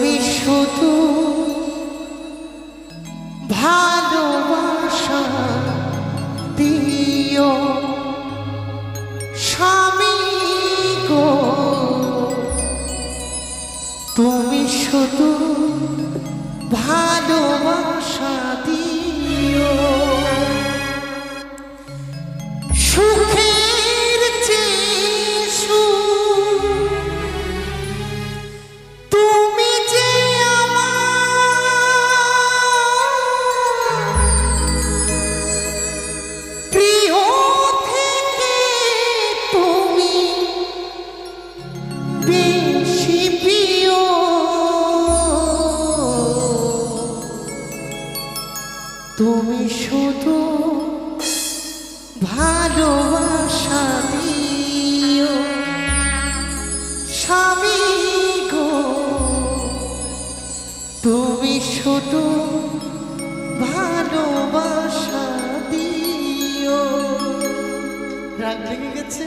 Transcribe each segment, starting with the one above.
তুমি শুধু ভালোবাসা দিও স্বামী গো, তুমি শুধু ভালোবাসা দিও। সুখের চেয়ে সুখ তুমি যে আমার প্রিয় থেকে তুমি বেশি প্রিয়। তুমি শুধু ভালোবাসা দিও স্বামী গো, তুমি শুধু ভালোবাসা দিও। রাগ লেগে গেছে?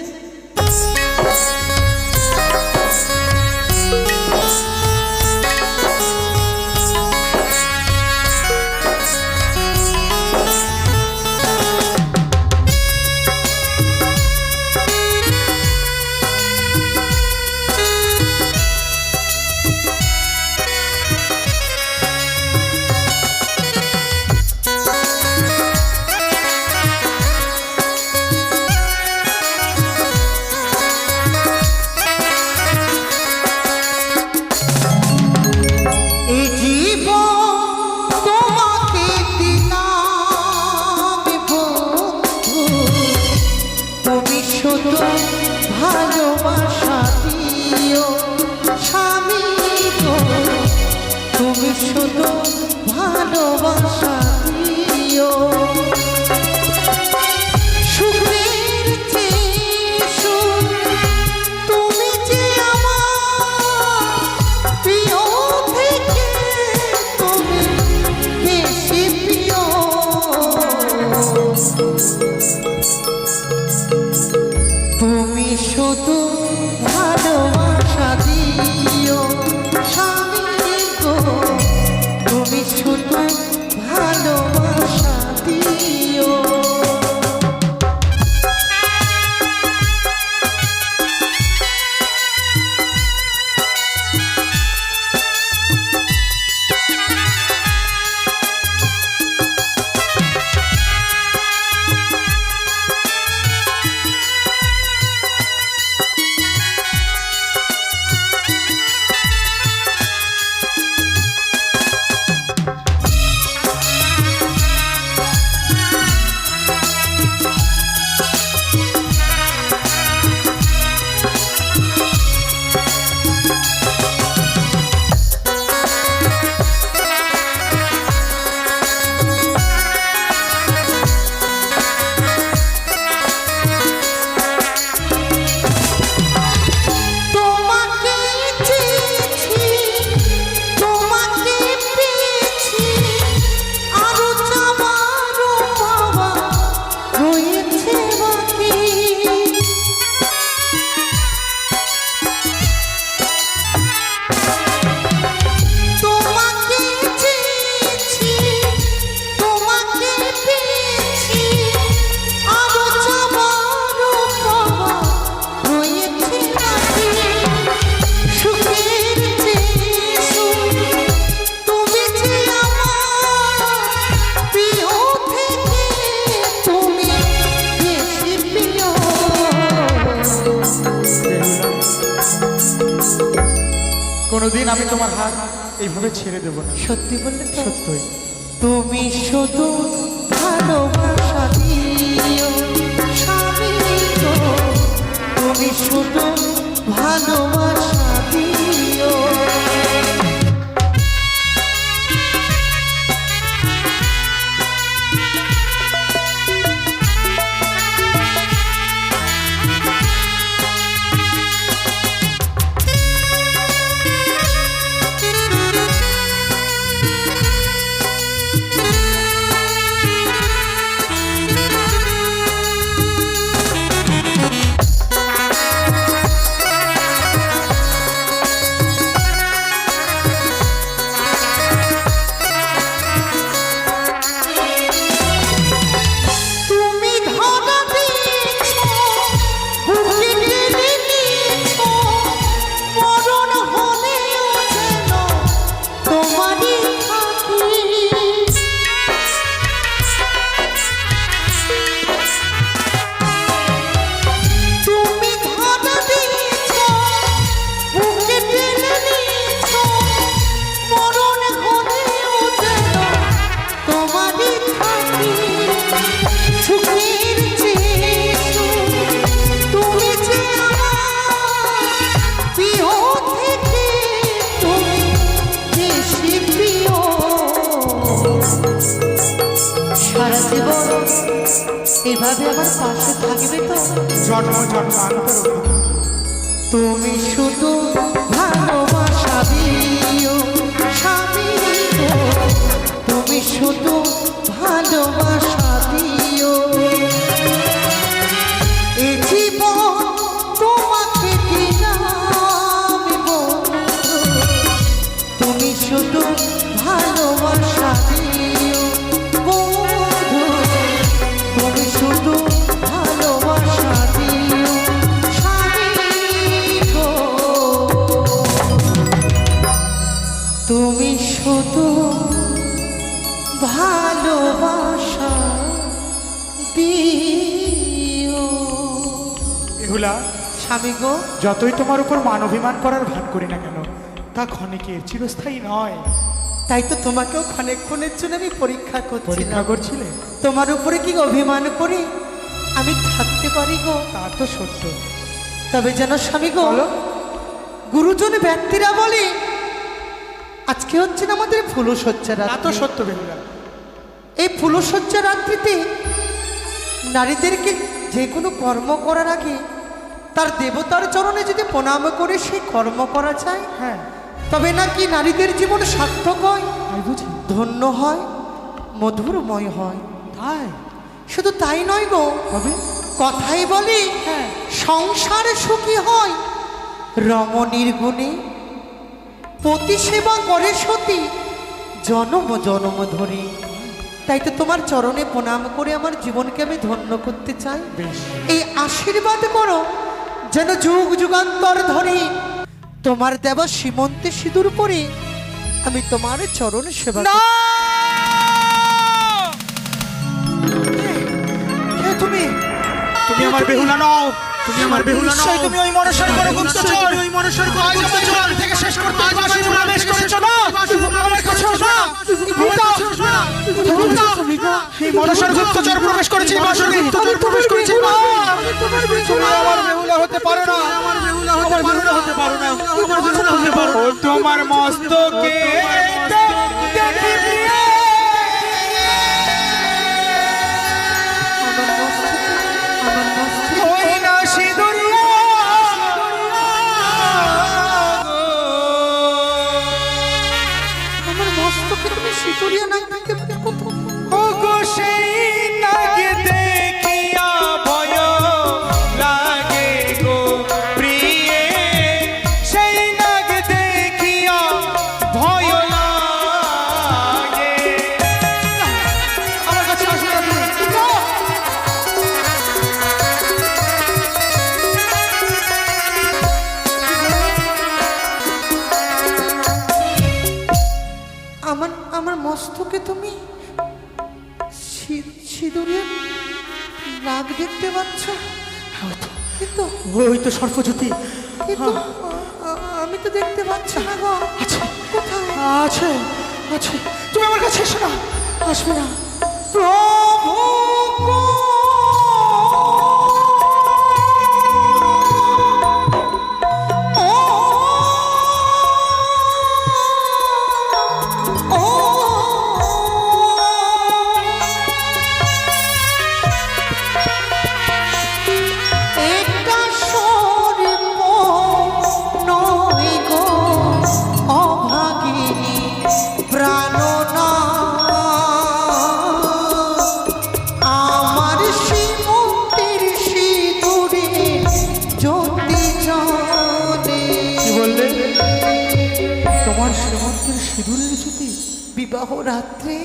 ভালোবাসা দিও স্বামী গো, তুমি শুধু ভালোবাসা দিও। সুখের চেয়ে সুখ তুমি যে আমার প্রিয় থেকে তুমি বেশি প্রিয়। তুমি শুধু ভালোবাসা দিও স্বামী গো, তুমি শুধু ভালোবাসা দিও। কোনোদিন আমি তোমার হাত এইভাবে ছেড়ে দেব না। সত্যি বললে? সত্যই। তুমি শুধু ভালোবাসা দিও স্বামী গো, তুমি শুধু ভালোবাসা দিও। এভাবে আমার পাশে থাকবে তো? জন্ম জন্মান্তর তুমি শুধু ভালোবাসা দিও স্বামী গো, তুমি শুধু ভালোবাসা দিও। এ জীবন তোমাকে দিলাম বন্ধু, তুমি শুধু ভালোবাসা দিও বন্ধু, তুমি শুধু ভালোবাসা দিও স্বামী গো, তুমি শুধু ভালোবাসা দিও। বেহুলা, স্বামী গো, যতই তোমার উপর মান অভিমান করার ভান করি না কেন, তা ক্ষণিকের চিরস্থায়ী নয়। তাই তো তোমাকেও ক্ষণেক্ষণের জন্য আমি পরীক্ষা পরীক্ষা করছিলাম, করছিলে? তোমার উপরে কি অভিমান করে আমি থাকতে পারি গো? তা তো সত্য। তবে যেন স্বামী গো, বলো। গুরুজন ব্যক্তিরা বলে আজকে হচ্ছে না আমাদের ফুলসজ্জা তা তো রাত্রি। সত্য বেহুলা। এই ফুলসজ্জা রাত্রিতে নারীদেরকে যে কোনো কর্ম করার আগে তার দেবতার চরণে যদি প্রণাম করে সেই কর্ম করা যায়, হ্যাঁ, তবে নাকি নারীদের জীবন সার্থক হয়, তাই বুঝি? ধন্য হয়, মধুরময় হয়। তাই? শুধু তাই নয় গো, তবে কথাই বলি হ্যাঁ, সংসার সুখী হয় রমণীর গুণে, পতি সেবা করে সতী জনম জনম ধরে। তাই তো তোমার চরণে প্রণাম করে আমার জীবনকে আমি ধন্য করতে চাই। বেশ। এই আশীর্বাদ করো যেন যুগ যুগান্তর ধরে তোমার দেওয়া সীমন্তে সিঁদুর পরে আমি তোমার চরণ সেবা না! করি। কে তুমি? তুমি আমার বেহুলা নও। তুমি আমার বেহুলা নও। নিশ্চয়ই তুমি ওই মনসার বড় গুপ্তচর। তুমি ওই মনসার বড় গুপ্তচর থেকে শেষ করতে আজ আমার প্রবেশ করেছো না? আমার কাছে আসো না। এই মনসার গুপ্তচর প্রবেশ করেছে এই বাসরে। গুপ্তচর প্রবেশ করেছে এই বাসরে। তুমি আমার বেহুলা হতে পারো না। আমার বেহুলা হতে পারো না। আমার বেহুলা হতে পারো না। ও তোমার মস্তকে দেখি প্রিয়। আমার মস্তকে ওই না সিঁদুরিয়া আমার মস্তকে তুমি সিঁদুরিয়া নাক দিতে পারো কত? ও গো সেই নাগে দেখিয়া ভয় লাগে গো প্রিয়ে, সেই নাগে দেখিয়া ভয় লাগে। আমার কাছে আসো না তুমি। আমার আমার মস্তকে তুমি সিঁদুরিয়া নাক দেখতে পাচ্ছ? কিন্তু ওই তো সর্পজ্যোতি কিন্তু আমি তো দেখতে পাচ্ছি না গো। আছে, কোথায়? আছে, আছে। তুমি আমার কাছে এসো না। আসবে না। প্রভু গো, ও, ও, এটা সর্প নয় গো অভাগিনী প্রাণনা, আমার সীমন্তের সিঁদুরে জ্যোতি জ্বলে। কি বললে? তোমার শ্রীমন্তের সিঁদুরের জ্যোতি? বিবাহ রাত্রে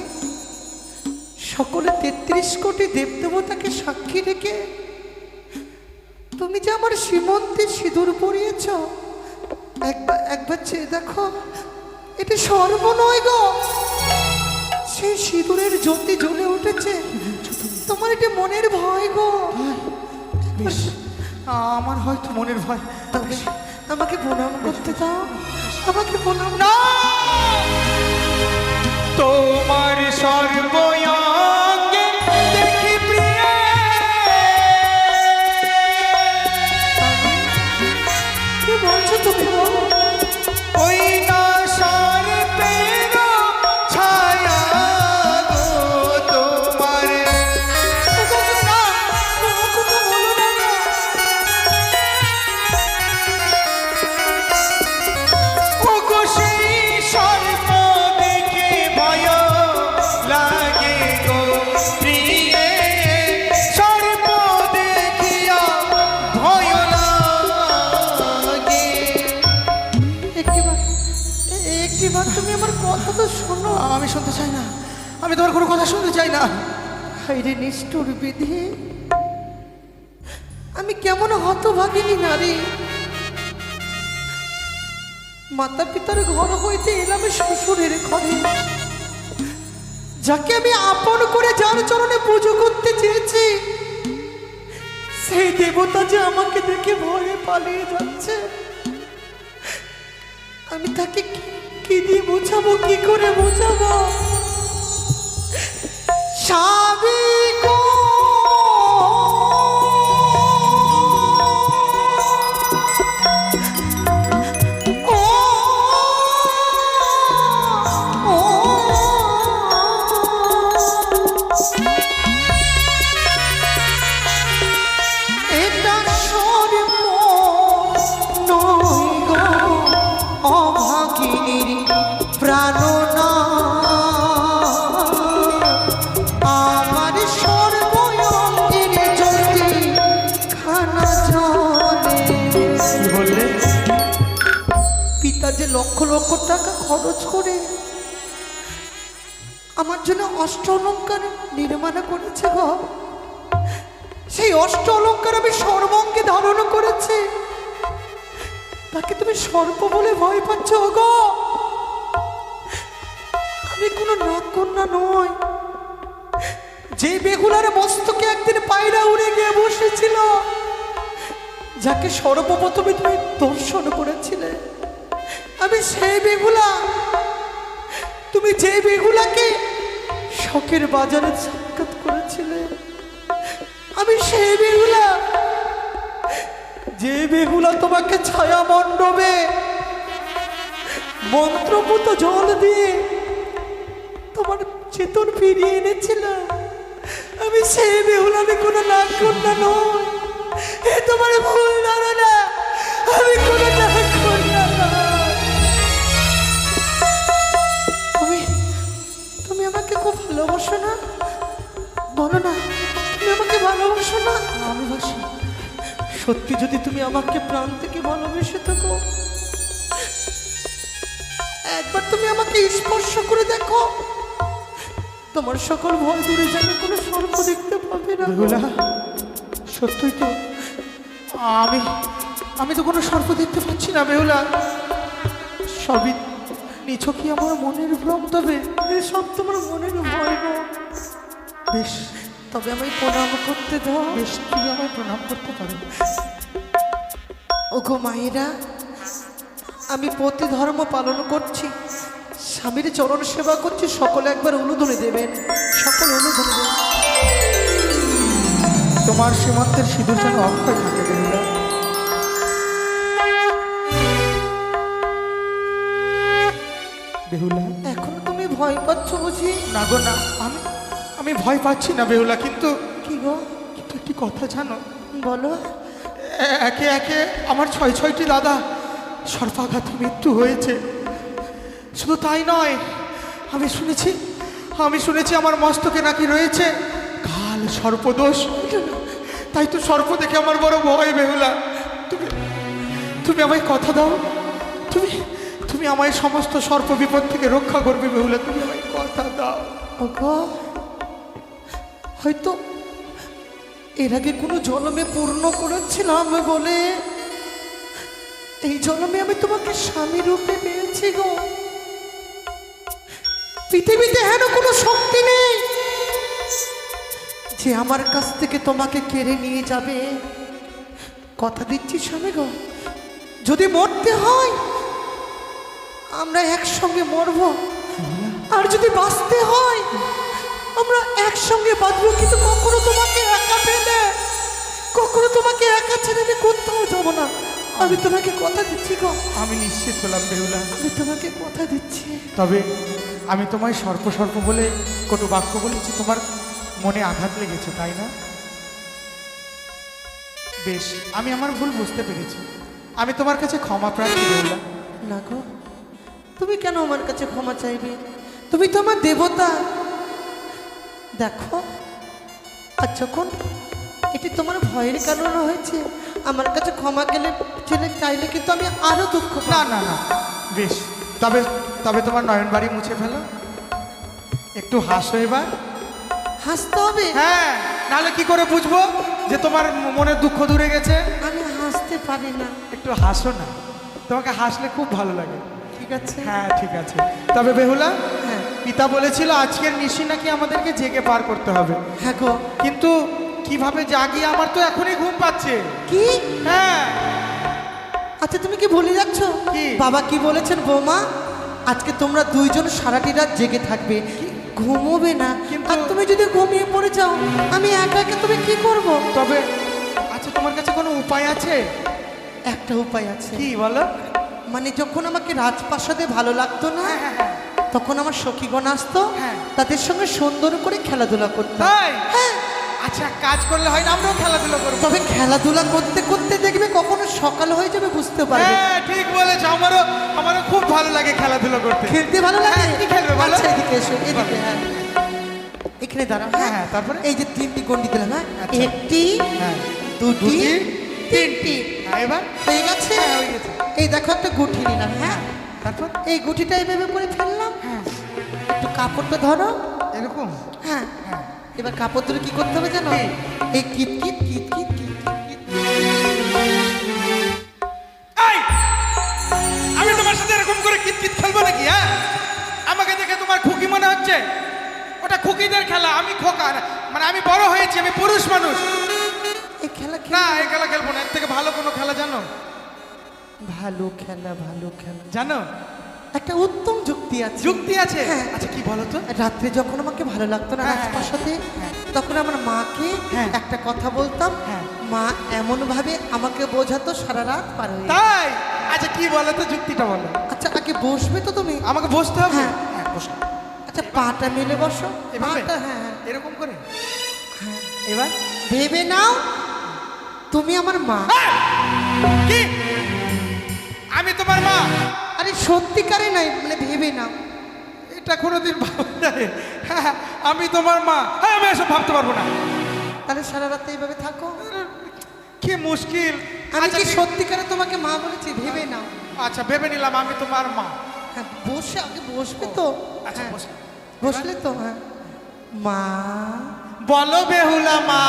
সকলে ৩৩ কোটি দেবদেবতাকে সাক্ষী রেখে তুমি যে আমার সীমন্তে সিঁদুর পরিয়েছ, একবার একবার চেয়ে দেখো, এটা সর্ব নয় গো, সেই সিঁদুরের জ্যোতি জ্বলে উঠেছে। তোমার এটা মনের ভয় গো। বেশ, আমার হয়তো মনের ভয়। তবে আমাকে প্রণাম করতে দাও, আমাকে প্রণাম। না, তোমার সর্বয়াকে দেখি প্রিয়ে, কি বলছো তুমি গো? ওই না সর্পের ছায়া গো তোমার। না, এবার তুমি আমার কথা তো শোনো। আমি শুনতে চাই না, আমি তোমার কোনো কথা শুনতে চাই না। হাইরে নিষ্ঠুর বিধি, আমি কেমন হতভাগিনী নারী। মাতা পিতার ঘর হইতে এলাম শ্বশুরের ঘরে, যাকে আমি আপন করে যার চরণে পুজো করতে চেয়েছি, সেই দেবতা যে আমাকে দেখে ভয়ে পালিয়ে যাচ্ছে। আমি তাকে কি দিয়ে বোঝাবো, কি করে বোঝাবো? স্বামী গো, এটা সর্ব নয় গো, অভাগিনীর প্রাণনা, আমার সর্বঙ্গের জ্যোতি খানা জলে। কি বললে? পিতা যে লক্ষ লক্ষ টাকা খরচ করে আমার জন্য অষ্ট অলঙ্কার নির্মাণ করেছে গো, সেই অষ্ট অলঙ্কার আমি সর্বঙ্গে ধারণ করেছি, তাকে তুমি সর্প বলে ভয় পাচ্ছ গো? আমি কোনো নাগকন্যা নই, যে বেহুলার মস্তকে একদিন পায়রা উড়ে গিয়ে বসেছিল, যাকে সর্বপ্রথমে তুমি দর্শন করেছিলে, আমি সেই বেহুলা। তুমি যে বেহুলাকে শখের বাজারে সাক্ষাৎ করেছিলে, আমি সেই বেহুলা। যে বেহুলা তোমাকে ছায়া মণ্ডপে মন্ত্রপুত জল দিয়ে তোমার চেতন ফিরিয়ে এনেছিল, আমি সেই বেহুলা। আমি কোনো নাগকন্যা নই, এ তোমার ভুল ধারণা। আমি কোনো নাগকন্যা নই। তুমি আমাকে খুব ভালোবাসো না? বলো না, তুমি আমাকে ভালোবাসো না? আমি বাসি। সত্যি যদি তুমি আমাকে প্রাণ থেকে ভালোবেসে থাকো, একবার তুমি আমাকে স্পর্শ করে দেখো, তোমার সকল ভয় দূরে যাবে, কোনো সর্প দেখতে পাবে না। বেহুলা, সত্যই তো, আমি তো কোনো সর্প দেখতে পাচ্ছি না বেহুলা। সবই নিছকই আমার মনের ভ্রম। তবে এসব তোমার মনের ভয় গো। বেশ, তবে আমায় প্রণাম করতে দাও। বেশ, তুমি আমায় প্রণাম করতে পারো। ওগো মায়েরা, আমি প্রতি ধর্ম পালন করছি, স্বামীর চরণ সেবা করছি, সকলে একবার অনুধ্বনি দেবেন, সকল অনুধ্বনি দেবেন। তোমার সীমান্তের সিঁদুর যেন অক্ষয় থাকে বেহুলা। বেহুলা, এখন তুমি ভয় পাচ্ছ বুঝি? না গো না, আমি ভয় পাচ্ছি না বেহুলা, কিন্তু কি গো? কিন্তু একটি কথা জানো? বলো। একে একে আমার 6টি দাদা সর্পাঘাতে মৃত্যু হয়েছে। শুধু তাই নয়, আমি শুনেছি আমার মস্তকে নাকি রয়েছে কাল সর্পদোষ। তাই তো সর্প দেখে আমার বড় ভয় বেহুলা। তুমি আমায় কথা দাও, তুমি আমায় সমস্ত সর্প বিপদ থেকে রক্ষা করবে বেহুলা। তুমি আমায় কথা দাও। ওগো, হয়তো এর আগে কোনো জন্মে পূর্ণ করেছিলাম বলে এই জন্মে আমি তোমাকে স্বামী রূপে পেয়েছি গো। পৃথিবীতে হেন কোনো শক্তি নেই যে আমার কাছ থেকে তোমাকে কেড়ে নিয়ে যাবে। কথা দিচ্ছি স্বামী গো, যদি মরতে হয় আমরা একসঙ্গে মরবো, আর যদি বাঁচতে হয় আমরা একসঙ্গে বাঁচবো। কিন্তু কখনো তোমাকে একা পেলে, কখনো তোমাকে একা ছেড়ে আমি কোথাও যাবো না। আমি তোমাকে কথা দিচ্ছি গো। আমি নিশ্চিত হলাম বেহুলা। আমি তোমাকে কথা দিচ্ছি। তবে আমি তোমায় সর্প বলে কটু বাক্য বলেছি, তোমার মনে আঘাত লেগেছে তাই না? বেশ, আমি আমার ভুল বুঝতে পেরেছি। আমি তোমার কাছে ক্ষমা প্রার্থী বেহুলা। না গো, তুমি কেন আমার কাছে ক্ষমা চাইবে? তুমি তো আমার দেবতা। দেখো, আর যখন এটি তোমার ভয়ের কারণে হয়েছে, আমার কাছে ক্ষমা চাইলে কিন্তু আমি আরো দুঃখ পাবো। না, বেশ, তবে তবে তোমার নয়ন বাড়ি মুছে ফেলো, একটু হাসো এবার। হাসতে হবে? হ্যাঁ, নাহলে কি করে বুঝবো যে তোমার মনের দুঃখ দূরে গেছে? আমি হাসতে পারি না। একটু হাসো না, তোমাকে হাসলে খুব ভালো লাগে। ঠিক আছে। হ্যাঁ ঠিক আছে। তবে বেহুলা, হ্যাঁ। পিতা বলেছিল আজকের নিশি নাকি আমাদেরকে জেগে পার করতে হবে। হ্যাঁ গো। কিন্তু কিভাবে জাগি, আমার তো এখনই ঘুম পাচ্ছে। কি? হ্যাঁ। আচ্ছা তুমি কি ভুলে যাচ্ছ? কি? বাবা কি বলেছেন বৌমা? আজকে তোমরা দুইজন সারাটি রাত জেগে থাকবে, ঘুমোবে না। কিন্তু- আর তুমি যদি ঘুমিয়ে পড়ে যাও, আমি একা একা তুমি কি করব? তবে আচ্ছা, তোমার কাছে কোনো উপায় আছে? একটা উপায় আছে। কি বলো? মানে যখন আমাকে রাজপ্রাসাদে ভালো লাগতো না, হ্যাঁ, হ্যাঁ, তখন আমার সখীগণ আসতো, হ্যাঁ। তাদের সঙ্গে সুন্দর করে খেলাধুলা করতাম। তাই? হ্যাঁ। আচ্ছা, কাজ করলে হয় না, আমরাও খেলাধুলা করবো। তবে খেলাধুলা করতে করতে দেখবে কখনো সকাল হয়ে যাবে, বুঝতে পারবে। হ্যাঁ ঠিক বলেছ, আমারও আমারও খুব ভালো লাগে খেলাধুলা করতে। খেলতে ভালো লাগে? হ্যাঁ, কি খেলবে বলো? আচ্ছা এদিকে এসো, এদিকে। হ্যাঁ, এখানে দাঁড়াও। হ্যাঁ, হ্যাঁ, তারপরে? এই যে 3টি গন্ডি দিলাম। হ্যাঁ, আচ্ছা। 1টি, হ্যাঁ, 2টি, 3টি। হ্যাঁ, এবার হয়ে গেছে? হ্যাঁ, হয়ে গেছে। এই দেখো একটা গুটি নিলাম। হ্যাঁ, তারপর এই গুটিটা এইভাবে করে ফেললাম। হ্যাঁ, একটু কাপড়টা ধরো। এরকম। হ্যাঁ, হ্যাঁ, এবার কাপড় ধরে কি করতে হবে জানো? কি? এই kit kit kit kit kit kit. এই, আমি তোমার সাথে এরকম করে কিতকিত খেলবো নাকি? হ্যাঁ, আমাকে দেখে তোমার খুকি মনে হচ্ছে? ওটা খুকিদের খেলা, আমি খোকা। মানে আমি বড় হয়েছি, আমি পুরুষ মানুষ। এই খেলা না, খেলা এই খেলা খেলবো না। এর থেকে ভালো কোনো খেলা জানো? ভালো খেলা, ভালো খেলা। জানো? একটা উত্তম যুক্তি আছে। যুক্তি আছে? হ্যাঁ। আচ্ছা কি বলো তো? রাত্রে যখন আমাকে ভালো লাগতো না হ্যাঁ, রাজপ্রাসাদে, হ্যাঁ। তখন আমার মাকে হ্যাঁ। একটা কথা বলতাম, হ্যাঁ। মা এমন ভাবে আমাকে বোঝাতো সারা রাত পার হয়ে যেত। তাই? আচ্ছা কি বলো তো, যুক্তিটা বলো। আচ্ছা আগে বসবে তো তুমি? আমাকে বসতে হবে? হ্যাঁ। হ্যাঁ, বসো। আচ্ছা পাটা মেলে বসো। এভাবে? পাটা, হ্যাঁ হ্যাঁ। এরকম করে? হ্যাঁ। এবার ভেবে নাও তুমি আমার মা। কি? আমি তোমার মা? আরে সত্যিকারে নাই, মানে ভেবে নাও। এটা কোনোদিন ভাবা যায়? হ্যাঁ, আমি তোমার মা? হ্যাঁ, আমি এসব ভাবতে পারবো না। তাহলে সারা রাত এইভাবে থাকো। কি মুশকিল। আমি আচ্ছা, কি সত্যিকারে তোমাকে মা বলেছি? ভেবে নাও। আচ্ছা ভেবে নিলাম আমি তোমার মা। হ্যাঁ, বসে আগে বসবে তো। আচ্ছা, হ্যাঁ, বসলাম। বসলে তো। হ্যাঁ, মা। বলো বেহুলা মা।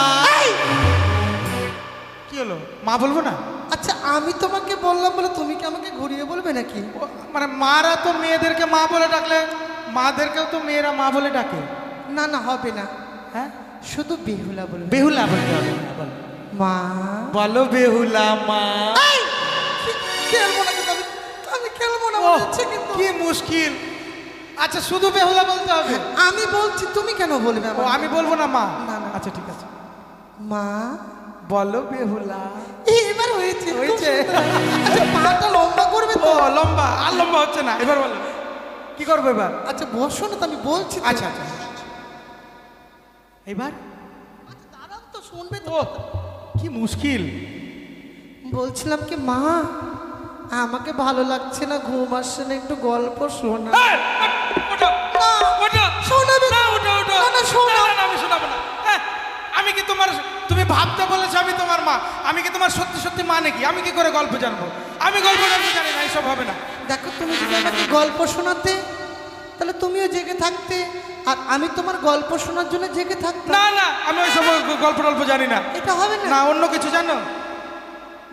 কি হলো, মা বলবো না? আচ্ছা আমি তোমাকে বললাম বলে তুমি কি আমাকে ঘুরিয়ে বলবে নাকি? মানে মারা তো মেয়েদেরকে মা বলে ডাকলে, মাদেরকেও তো মেয়েরা মা বলে ডাকে। না না, হবে না। হ্যাঁ, শুধু বেহুলা বলবে। বেহুলা বলতে হবে। বলো। মা। বলো বেহুলা মা। খেলবো না কিন্তু আমি খেলবো না ওহ, মনে হচ্ছে কিন্তু। কি মুশকিল। আচ্ছা শুধু বেহুলা বলতে হবে? আমি বলছি, তুমি কেন বলবে ও, আমাকে? আমি বলবো না মা? না, না। আচ্ছা ঠিক আছে। মা। বলো বেহুলা। এবার হয়েছে, খুব হয়েছে? সুন্দর। আচ্ছা পাটা লম্বা করবে ও তো? লম্বা, আর লম্বা হচ্ছে না। এবার বলো কি করবো এবার? আচ্ছা বসো না, তো আমি বলছি তো। আচ্ছা আচ্ছা, এবার আচ্ছা, দাঁড়াও তো, শুনবে তো। ও কি মুশকিল। বলছিলাম কি মা, আমাকে ভালো লাগছে না, ঘুম আসছে না, একটু গল্প শোনা। এই, ওঠো, না, ওঠো। শোনাবে না, না। ওঠো, ওঠো। না, না, শোনাও। না, না, আমি শোনাবো না। হ্যাঁ, আমি কি তোমার, তুমি ভাবতে বলেছো আমি তোমার মা? আমি কি তোমার সত্যি সত্যি মা নাকি? আমি কি করে গল্প জানবো? আমি গল্প জানি না, এইসব হবে না। দেখো তুমি যদি আমাকে গল্প শোনাতে, তাহলে তুমিও জেগে থাকতে, আর আমি তোমার গল্প শোনার জন্য জেগে থাকতাম। না না, আমি ওইসব গল্প টল্প জানি না। এটা হবে না। না, অন্য কিছু জানো?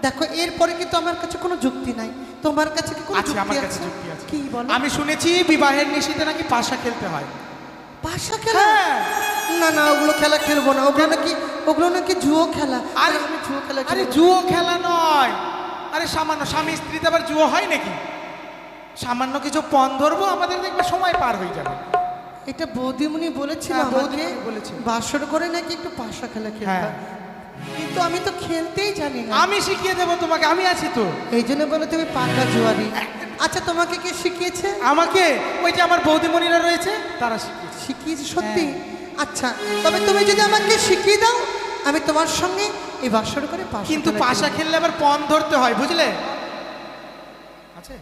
দেখো এরপরে কিন্তু আমার কাছে কোনো যুক্তি নাই, তোমার কাছে কি কোনো আচ্ছা, যুক্তি আমার কাছে আছে? যুক্তি আছে। কি বলো? আমি শুনেছি বিবাহের নিশিতে নাকি পাশা খেলতে হয়। পাশা খেলা? হ্যাঁ। না না, ওগুলো খেলা খেলবো না। ওগুলো নাকি জুয়ো খেলা। আরে আমি জুয়ো খেলা আরে খেলবো না। জুয়ো খেলা নয়। আরে সামান্য স্বামী স্ত্রীতে আবার জুয়ো হয় নাকি? সামান্য কিছু পণ ধরবো, আমাদের দেখবে সময় পার হয়ে যাবে। এটা বৌদিমণি বলেছিল হ্যাঁ, আমাকে, বৌদিমণি বলেছিল। বাসর করে নাকি একটু পাশা খেলা খেলতে হ্যাঁ। হয়। কিন্তু আমি তো খেলতেই জানি না। আমি শিখিয়ে দেবো তোমাকে, আমি আছি তো। এই জন্য বলে তুমি পাকা জুয়ারি। আচ্ছা তোমাকে কে শিখিয়েছে? আমাকে ওই যে আমার বৌদিমণিরা রয়েছে, তারা শিখিয়েছে। শিখিয়েছে সত্যি? আচ্ছা তবে তুমি যদি আমাকে শিখিয়ে দাও, আমি তোমার সঙ্গে এই বাসর করে পাশা কিন্তু খেলা পাশা খেলবো। খেললে আবার পণ ধরতে হয়, বুঝলে? আছে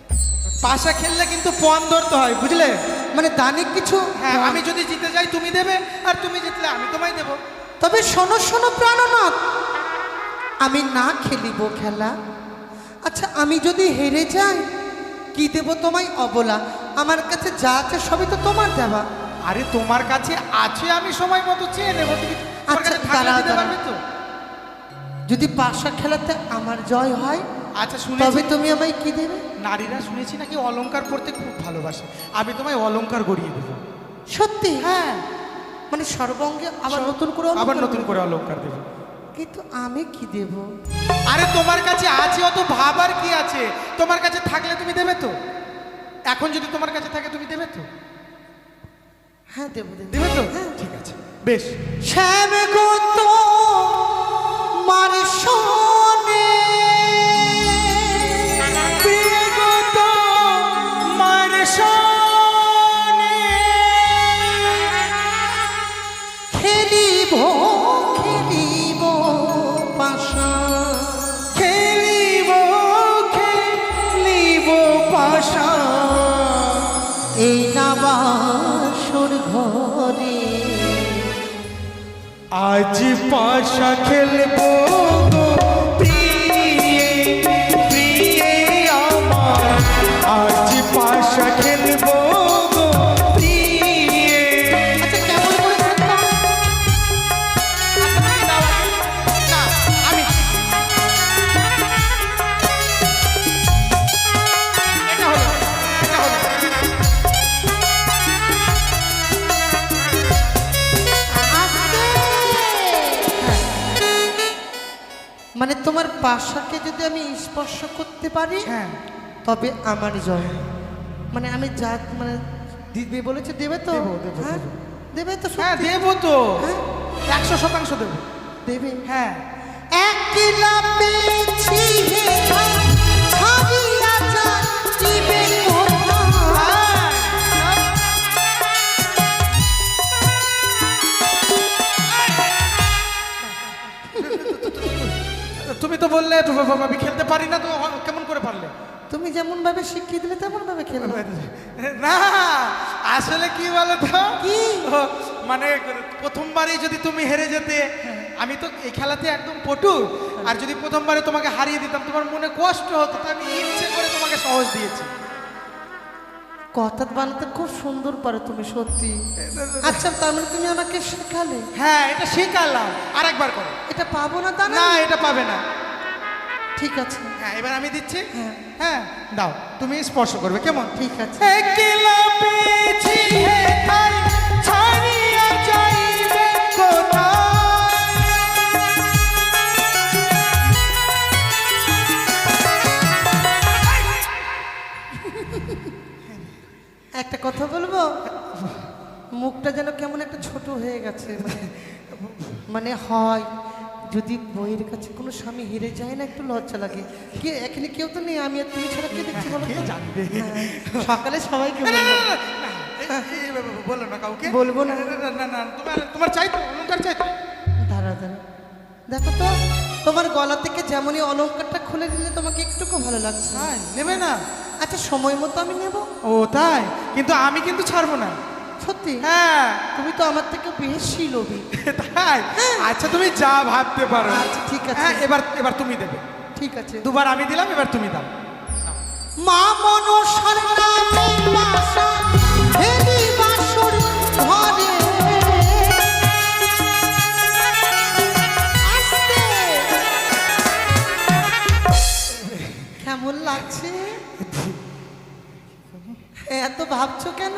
পাশা খেললে কিন্তু পণ ধরতে হয়, বুঝলে? মানে দানিক কিছু। হ্যাঁ, আমি যদি জিতে যাই তুমি দেবে, আর তুমি জিতলে আমি তোমায় দেবো। তবে শোনো শোনো প্রাণনাথ, আমি না খেলিব খেলা। আচ্ছা আমি যদি হেরে যাই, কি দেব তোমায় অবলা? আমার কাছে যা আছে সবই তো তোমার দেওয়া। আরে তোমার কাছে আছে, আমি সময় মতো চেয়ে নেবো। তুমি তোমার আচ্ছা, কাছে থাকলে দাঁড়াও, দিতে দাঁড়াও। পারবে তো? যদি পাশা খেলাতে আমার জয় হয় আচ্ছা তবে শুনেছি তুমি আমায় কি দেবে? নারীরা শুনেছি নাকি অলংকার পরতে খুব ভালোবাসে। আমি তোমায় অলংকার গড়িয়ে দেবো। সত্যি? হ্যাঁ, মানে সর্বঙ্গে আবার নতুন করে আবার অলংকার নতুন দেবে? করে অলংকার দেবো। কিন্তু আমি কি দেব? আরে তোমার কাছে আছে, অত ভাবার কি আছে? তোমার কাছে থাকলে তুমি দেবে তো? এখন যদি তোমার কাছে থাকে তুমি দেবে তো? হ্যাঁ দেবো, দেবো। দেবে তো? হ্যাঁ। ঠিক আছে, বেশ। শ্যাম গো তোমার শোনে, প্রিয় গো তোমার শোনে, খেলিব খেলিব পাশা, খেলিব খেলিব পাশা, এই না বাসর ঘরে। আজ পাশা খেলবো গো প্রিয়ে প্রিয়ে আমার, আজ পাশা খেলবো গো প্রিয়ে। আচ্ছা কেমন করে খেলতাম? না, আমি এটা হলো, এটা হলো। মানে তোমার পাশাকে যদি আমি স্পর্শ করতে পারি হ্যাঁ, তবে আমার জয়। মানে আমি যা মানে দিদি বলেছে দেবে তো? দেবো, দেবো, হ্যাঁ? দেবো। দেবে তো? হ্যাঁ সত্যি? দেবো তো, হ্যাঁ? 100% দেবো। দেবে। হ্যাঁ, একলা পেয়েছি হে ছাড়িয়া যাইবে কোথায়? তুমি তো বললে আমি খেলতে পারি না, তো কেমন করে পারলে? তুমি যেমন ভাবে শিখিয়ে দিলে তেমন ভাবে খেলো। না, আসলে কি বলো তো, কি? ও, মানে প্রথমবারই যদি তুমি হেরে যেতে, আমি তো এই খেলাতে একদম পটু, আর যদি প্রথমবারে তোমাকে হারিয়ে দিতাম তোমার মনে কষ্ট হতো, তো আমি ইচ্ছে করে তোমাকে সহজ দিয়েছি। কথা বানাতে খুব সুন্দর পারো তুমি, সত্যি। আচ্ছা তার মানে তুমি আমাকে শেখালে? হ্যাঁ, এটা শেখালাম, আর একবার করো। এটা পাবো না তা না? না, এটা পাবে না। ঠিক আছে। হ্যাঁ, এবার আমি দিচ্ছি। হ্যাঁ। হ্যাঁ, দাও, তুমি স্পর্শ করবে, কেমন? ঠিক আছে। একলা পেয়েছি হে ঠাই, ছাড়িয়া যাইবে কোথায়? একটা কথা বলবো, মুখটা যেন কেমন একটা ছোট হয়ে গেছে। মানে হয় যদি বইয়ের কাছে কোনো স্বামী হেরে যায় না, একটু লজ্জা লাগে। কে এখানে কেউ তো নেই, আমি আর তুমি ছাড়া কে দেখছি বলো তো? কে জানবে? হ্যাঁ, সকালে সবাইকে না, না, বলবো। না, না, বলো না কাউকে। বলবো না। না, না, না, তোমার চাই তো, অলংকার চাই তো। দাঁড়া দাঁড়া, দেখো তো তোমার গলা থেকে যেমনই অলংকারটা খুলে দিলে তোমাকে একটুকু ভালো লাগছে। হ্যাঁ, নেবে না? আচ্ছা সময় মতো আমি নেব। ও তাই? কিন্তু আমি কিন্তু ছাড়বো না। সত্যি? হ্যাঁ, তুমি তো আমার থেকে বেশি লোভী। তাই? আচ্ছা, তুমি যা ভাবতে পারো। আচ্ছা, ঠিক আছে। হ্যাঁ, এবার তুমি দেবে। ঠিক আছে। দুবার আমি দিলাম, এবার তুমি দাও। মা মনসার নামে বাসা হেরি বাসর ঘরে, আস্তে। কেমন লাগছে? এত ভাবছো কেন?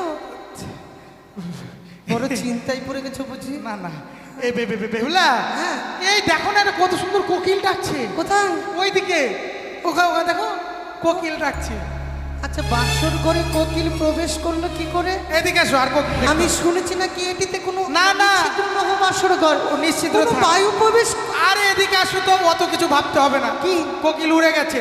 বড় চিন্তায় পড়ে গেছো বুঝি? না না, এই বেহুলা, হ্যাঁ। এই দেখো না, এটা কত সুন্দর কোকিল ডাকছে। কোথায়? ওইদিকে, ওখানে দেখো, কোকিল ডাকছে। আচ্ছা বাসর ঘরে কোকিল প্রবেশ করলো কি করে? এদিকে এসো, আর কোকিল দেখো। আমি শুনেছি নাকি এটিতে কোনো না, না। বাসর ঘর নিশ্চিত কোনো থাক। বায়ু প্রবেশ। আরে এদিকে আসো তো, অত কিছু ভাবতে হবে না। কি? কোকিল উড়ে গেছে।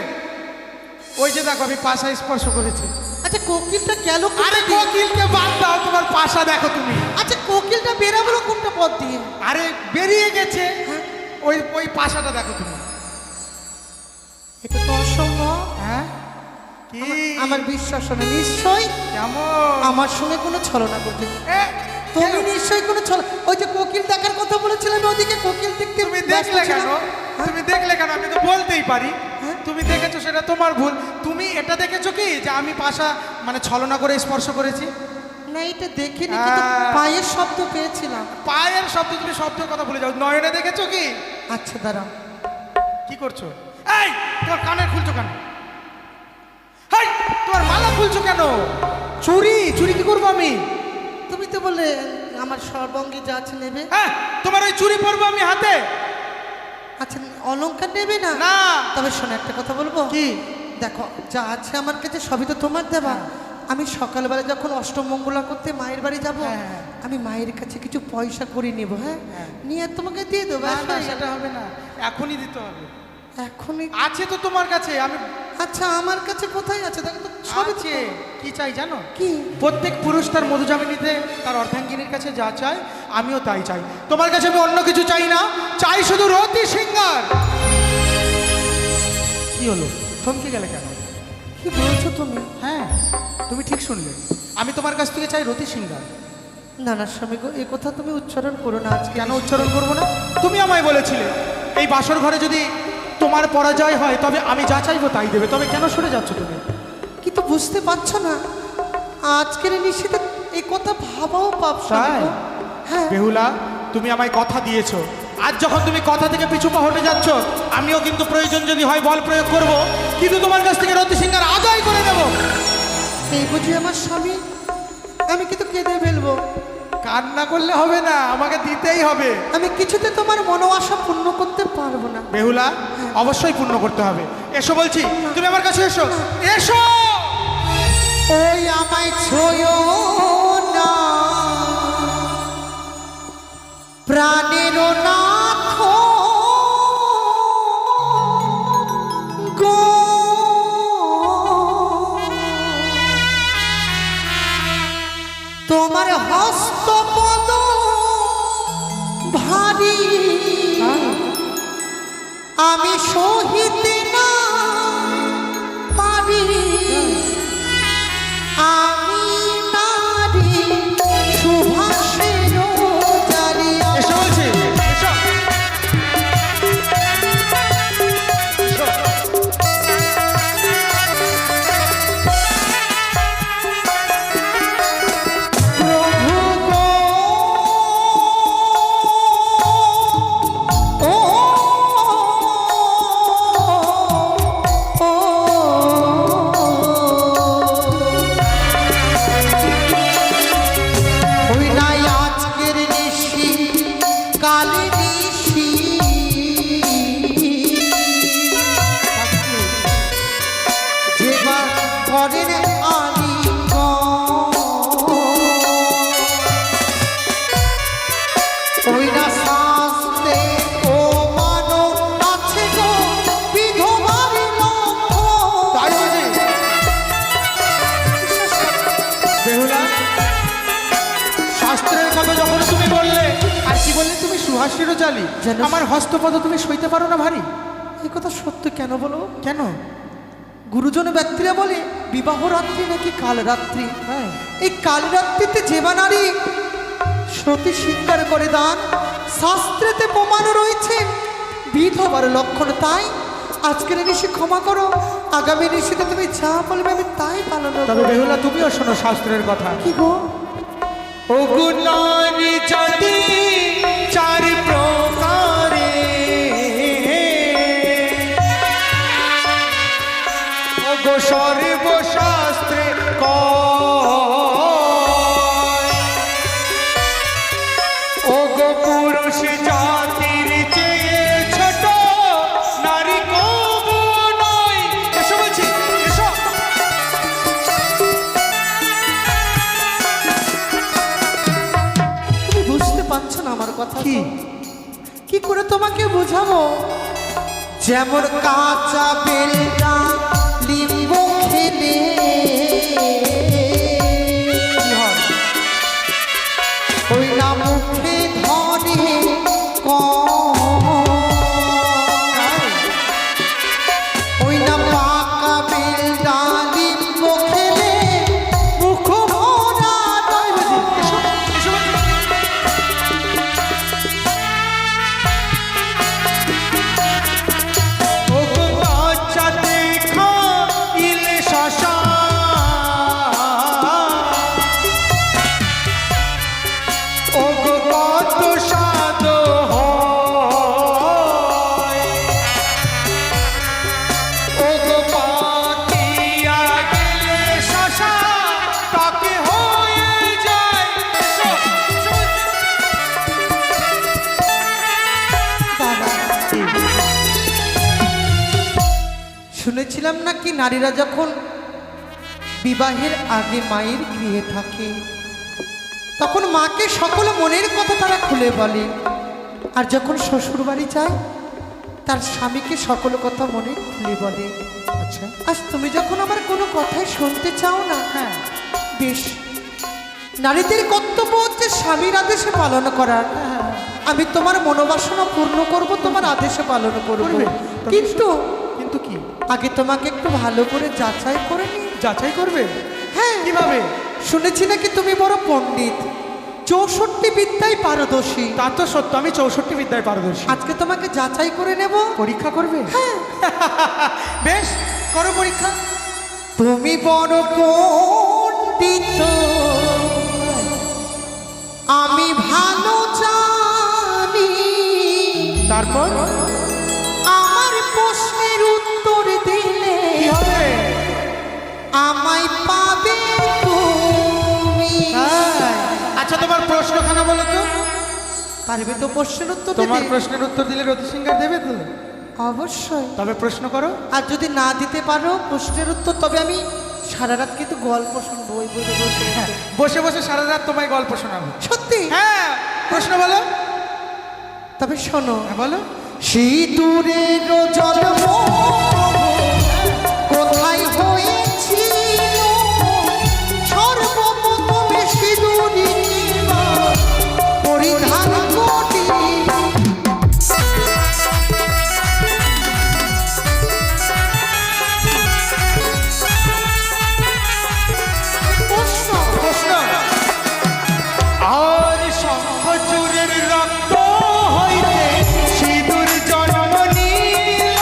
ওই যে দেখো, আমি পাশা স্পর্শ করেছি। আচ্ছা কোকিলটা গেল আরে কোকিলকে বাদ দাও, তোমার পাশা দেখো তুমি। আচ্ছা কোকিলটা বেরাবলো কোনটা পথ দিয়ে? আরে বেরিয়ে গেছে, হ্যাঁ। ওই পাশাটা দেখো তুমি। এটা তো অসম্ভব। হ্যাঁ, কি আমার বিশ্বাস হয় না, নিশ্চয়ই কেমন? আমার সঙ্গে কোনো ছলনা করছে। এ, তুমি নিশ্চয়ই কোনো ওই যে কোকিল দেখার কথা বলেছিলাম, ওদিকে কোকিল দেখতে তুমি ব্যস্ত দেখলে কেন? ছিলাম। তুমি দেখলে কেন? আমি তো বলতেই পারি। হ্যাঁ? তুমি দেখেছো সেটা তোমার ভুল। তুমি এটা দেখেছো কি যে আমি পাশা মানে ছলনা করে স্পর্শ করেছি? না এটা দেখিনি, কিন্তু পায়ের শব্দ পেয়েছিলাম। পায়ের শব্দ, তুমি শব্দের কথা ভুলে যাও। নয়নে দেখেছো কি? আচ্ছা দাঁড়াও। কি করছো? এই তোমার কানের খুলছো কেন? হাই তোমার মালা খুলছো কেন? চুরি চুরি কি করবো আমি? তুমি তো বললে আমার সর্বঙ্গে যা আছে নেবে। হ্যাঁ তোমার ওই চুরি পরবো আমি হাতে। আচ্ছা অলংকার নেবে না? না। তবে শোনো একটা কথা বলবো কি? দেখো যা আছে আমার কাছে সবই তো তোমার দেওয়া। আমি সকালবেলা যখন অষ্টমঙ্গলা করতে মায়ের বাড়ি যাব, হ্যাঁ। আমি মায়ের কাছে কিছু পয়সা করে নেব, হ্যাঁ নিয়ে তোমাকে দিয়ে দেবো। না, ব্যাস না, হয়ে গেল। সেটা হবে না, এখনই দিতে হবে। এখনই? আছে তো তোমার কাছে। আমি আচ্ছা আমার কাছে কোথায় আছে? দেখো তো সবই আছে। কি চাই জানো? কি? প্রত্যেক পুরুষ তার মধুজামিনীতে তার অর্ধাঙ্গিনীর কাছে যা চায় আমিও তাই চাই। তোমার কাছে আমি অন্য কিছু চাই না, চাই শুধু রতি সিংহার। কি হলো, থমকে গেলে কেন? কি বলছো তুমি? হ্যাঁ তুমি ঠিক শুনলে, আমি তোমার কাছ থেকে চাই রতি সিংহার। না না স্বামী গো, এ কথা তুমি উচ্চারণ করো না আজকে। কেন উচ্চারণ করবো না? তুমি আমায় বলেছিলে এই বাসর ঘরে যদি তোমার পরাজয় হয় তবে আমি যা চাইবো তাই দেবে। তবে কেন সরে যাচ্ছ তুমি? কিন্তু বুঝতে পারছো না আজকের নিশ্চিতে এই কথা ভাবাও পাপ স্বামী তাই? গো। হ্যাঁ বেহুলা তুমি আমায় কথা দিয়েছো, আজ যখন তুমি কথা থেকে পিছু পা হটে যাচ্ছ, আমিও কিন্তু প্রয়োজন যদি হয় বল প্রয়োগ করব, কিন্তু তোমার কাছ থেকে রতি সিংহার আদায় করে দেব। এই বুঝি আমার স্বামী, আমি কিন্তু কেঁদে ফেলবো। কান্না করলে হবে না, আমাকে দিতেই হবে। আমি কিছুতে তোমার মনোবাসা পূর্ণ করতে পারবো না। বেহুলা অবশ্যই পূর্ণ করতে হবে। এসো বলছি, তুমি আমার কাছে এসো, এসো। ওই আমায় ছোঁয়ো না প্রাণের নাথ গো, তোমার হস্তপদ ভারী আমি সহিতে না পারি। আমি নারী সুভাষের জারি। এসো বলছি, এসো। এসো। প্রভু গো, ও, ও, ওই নাই আজকের নিশি কাল নিশি যেবা করেন ওই না শাস্তে ও মানো আছে গো বিধবার তাই বুঝি? বেহুলা শাস্ত্রের কথা যখন তুমি বললে, আর কি বললে তুমি? সুহাসেরও জালি। যেন- আমার হস্তপদ তুমি সইতে পারো না ভারী? এই কথা সত্য কেন বলো? কেন? গুরুজন ব্যক্তিরা বলে বিবাহ রাত্রি নাকি কাল রাত্রি। হ্যাঁ। এই কাল রাত্রিতে যেবা নারী সতী স্বীকার করে দান, শাস্ত্রেতে প্রমাণ রয়েছে বিধবার লক্ষণ। তাই আজকের নিশি ক্ষমা করো, আগামী নিশিতে তুমি যা বলবে আমি তাই পালন তবে করব। বেহুলা তুমিও শোনো শাস্ত্রের কথা। কি গো? ও গুণারি জাতি চার প্রকারে, ও গো সর্বশাস্ত্রে কয়, ও গো পুরুষ জাতির চেয়ে ছোট নারী কবু নয়। এসো বলছি, এসো। তুমি বুঝতে পারছো না আমার কথা? কি? কি করে তোমাকে বোঝাবো? যেমন কাঁচা বেলটা লিম্বু খেলে কি হয়? ওই না মুখে ধরে ওই না পাকা বেলটা লিম্বু খেলে মুখ ভরা দই। এসো, এসো বলছি। ও গো বাচ্চা শুনেছিলাম নাকি নারীরা যখন বিবাহের আগে মায়ের গৃহে থাকে তখন মাকে সকল মনের কথা তারা খুলে বলে, আর যখন শ্বশুর বাড়ি যায় তার স্বামীকে সকল কথা মনে খুলে বলে। আচ্ছা, আজ তুমি যখন আমার কোনো কথাই শুনতে চাও না, হ্যাঁ বেশ, নারীদের কর্তব্য হচ্ছে স্বামীর আদেশে পালন করার। আমি তোমার মনোবাসনা পূর্ণ করব, তোমার আদেশে পালন করব, করবে? কিন্তু কিন্তু কি? আগে তোমাকে একটু ভালো করে যাচাই করে নি। যাচাই করবে? হ্যাঁ, কিভাবে? শুনেছি নাকি তুমি বড় পণ্ডিত, 64 বিদ্যায় পারদর্শী। তা তো সত্য, আমি 64 বিদ্যায় পারদর্শী। আজকে তোমাকে যাচাই করে নেব। পরীক্ষা করবে? হ্যাঁ। বেশ, করো পরীক্ষা। তুমি বড় পণ্ডিত, আমি ভালো জানি। তারপর আমার প্রশ্নের উত্তর দিলে কি হবে? আমায় পাবে তুমি। আচ্ছা, তোমার প্রশ্নখানা বলো তো। পারবে তো প্রশ্নের উত্তর তোমার দিতে? প্রশ্নের উত্তর দিলে রতি সিংহার দেবে তো? অবশ্যই। তবে প্রশ্ন করো। আর যদি না দিতে পারো প্রশ্নের উত্তর, তবে আমি সারা রাত কিন্তু গল্প শুনবো ওই বসে বসে। বসে বসে সারা রাত তোমায় গল্প শোনাবো। সত্যি? হ্যাঁ, প্রশ্ন বলো। তবে শোনো। হ্যাঁ, বলো। সিঁদুরের জন্ম কোথায় হয়েছিল? সর্বপ্রথমে সিঁদুরি পরিধান করি। প্রশ্ন। আর শঙ্খচূড়ের রক্ত হইতে সিঁদুর জন্ম নিল,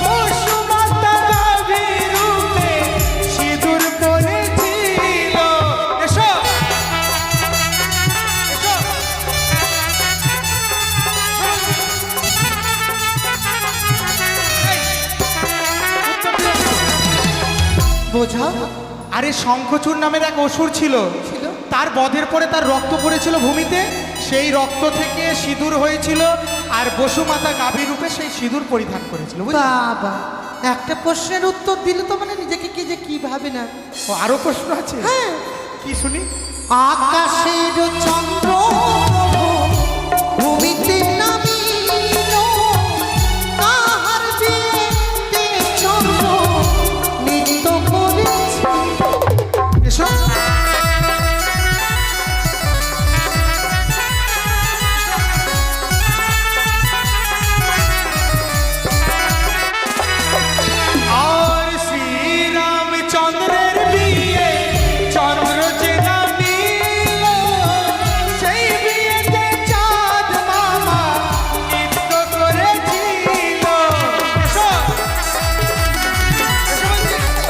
বসুমাতা গাভীর রূপে সিঁদুর পরেছিল। এসো, এসো। এই, উত্তর দিও। বোঝাও। আরে শঙ্খচূড় নামের এক অসুর ছিল, ছিল? তার বধের পরে তার রক্ত পড়েছিল ভূমিতে, সেই রক্ত থেকে সিঁদুর হয়েছিল, আর বসুমাতা গাভী রূপে সেই সিঁদুর পরিধান করেছিল, বুঝলে? বাবা, একটা প্রশ্নের উত্তর দিলে তো মানে নিজেকে কি যে কি ভাবে না। ও, আরো প্রশ্ন আছে? হ্যাঁ। কি শুনি? আকাশের চন্দ্র ভূমিতে নামিল, তাহার বিয়েতে চন্দ্র নৃত্য করেছে। এসো। আর শ্রীরামচন্দ্রের বিয়ে চন্দ্র যে নামিল, সেই বিয়েতে চাঁদ মামা নৃত্য করেছিল। এসো, এসো বলছি।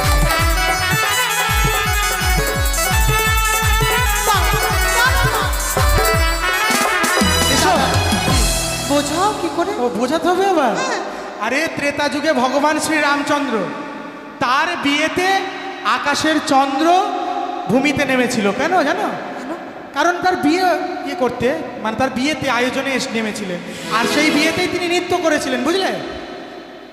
এসো। বোঝাও কি করে? ও, বোঝাতে হবে আবার? হ্যাঁ। আরে ত্রেতা যুগে ভগবান শ্রী রামচন্দ্র, তার বিয়েতে আকাশের চন্দ্র ভূমিতে নেমেছিল। কেন জানো? কারণ তার বিয়ে করতে, মানে তার বিয়েতে আয়োজনে নেমেছিলেন, আর সেই বিয়েতেই তিনি নৃত্য করেছিলেন, বুঝলে?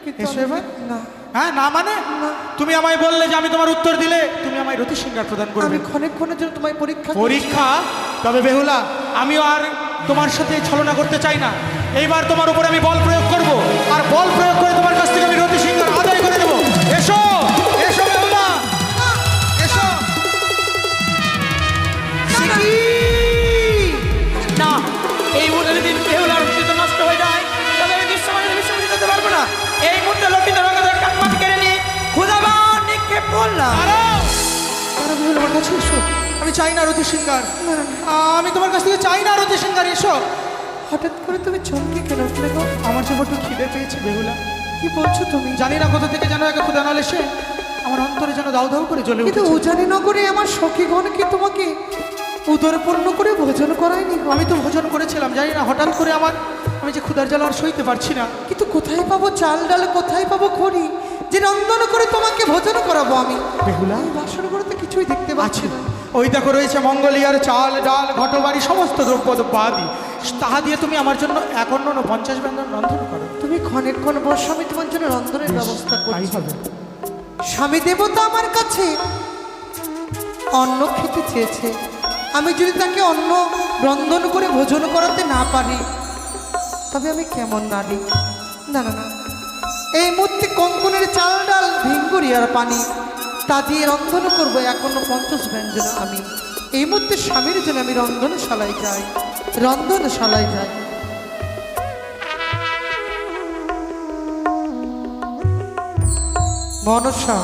কিন্তু এসো আমি- এবার। না, হ্যাঁ, না মানে? না। তুমি আমায় বললে যে আমি তোমার উত্তর দিলে তুমি আমায় রতি সিংহার প্রদান করবে। আমি ক্ষণের জন্য তোমায় পরীক্ষা করছি। পরীক্ষা? তবে বেহুলা, আমিও আর তোমার সাথে ছলনা করতে চাই না। এইবার তোমার উপরে আমি বল প্রয়োগ করব, আর বল প্রয়োগ করে তোমার কাছ থেকে আমি রতি সিংহার আদায় করে দেবো। এসো, এসো বেহুলা, এসো। না, এই মুহূর্তে যদি বেহুলার অস্তিত্ব নষ্ট হয়ে যায় তবে আমি বিশ্বমানের বিশ্ববিদ্যালয় দিতে পারবো না। এই মুহূর্তে লক্ষিত রঙের কাকমাটি কেড়ে নিয়ে ক্ষুধাবান নিক্ষেপ করলাম। দাঁড়াও, বেহুলা, আমার কাছে এসো। আমি চাই না রতি সিংহার, আমি তোমার কাছ থেকে চাই না রতি সিংহার। এসো। হঠাৎ করে তুমি চমকে কেন উঠলে গো? আমার যে বড্ড খিদে পেয়েছে বেহুলা, কি বলছো তুমি? জানি না কোথা থেকে যেন এক ক্ষুধা নাল এসে আমার অন্তরে যেন দাউ দাউ করে জ্বলে কিন্তু উঠেছে। উজানি নগরে আমার সখীগণ কি তোমাকে উদরপূর্ণ করে ভোজন করায়নি গো? আমি তো ভোজন করেছিলাম, জানি না হঠাৎ করে আমি যে ক্ষুধার জ্বালা আর সইতে পারছি না। কিন্তু কোথায় পাবো চাল ডাল, কোথায় পাবো খড়ি যে রন্ধন করে তোমাকে ভোজন করাবো আমি? বেহুলা, এই বাসর করে তো কিছুই দেখতে পাচ্ছি আছে। না। ওই দেখো রয়েছে মঙ্গলিয়ার চাল ডাল ঘটবাড়ি সমস্ত দ্রব্য বাদি, তাহা দিয়ে তুমি আমার জন্য 51 ব্যঞ্জন রন্ধন করো। তুমি ক্ষণের ক্ষণ বর্ষ, আমি তোমার জন্য রন্ধনের ব্যবস্থা তাই করি। হবে। স্বামী দেবতা আমার কাছে অন্ন খেতে চেয়েছে, আমি যদি তাকে অন্ন রন্ধন করে ভোজন করাতে না পারি তবে আমি কেমন নারী? না না না, এই মুহূর্তে কঙ্কনের চাল ডাল ভিঙ্গুরি আর পানি তা দিয়ে রন্ধন করবো 51 ব্যঞ্জন। আমি এই মুহূর্তে স্বামীর জন্য আমি রন্ধনশালায় যাই, রন্ধনশালায় যাই। মনসা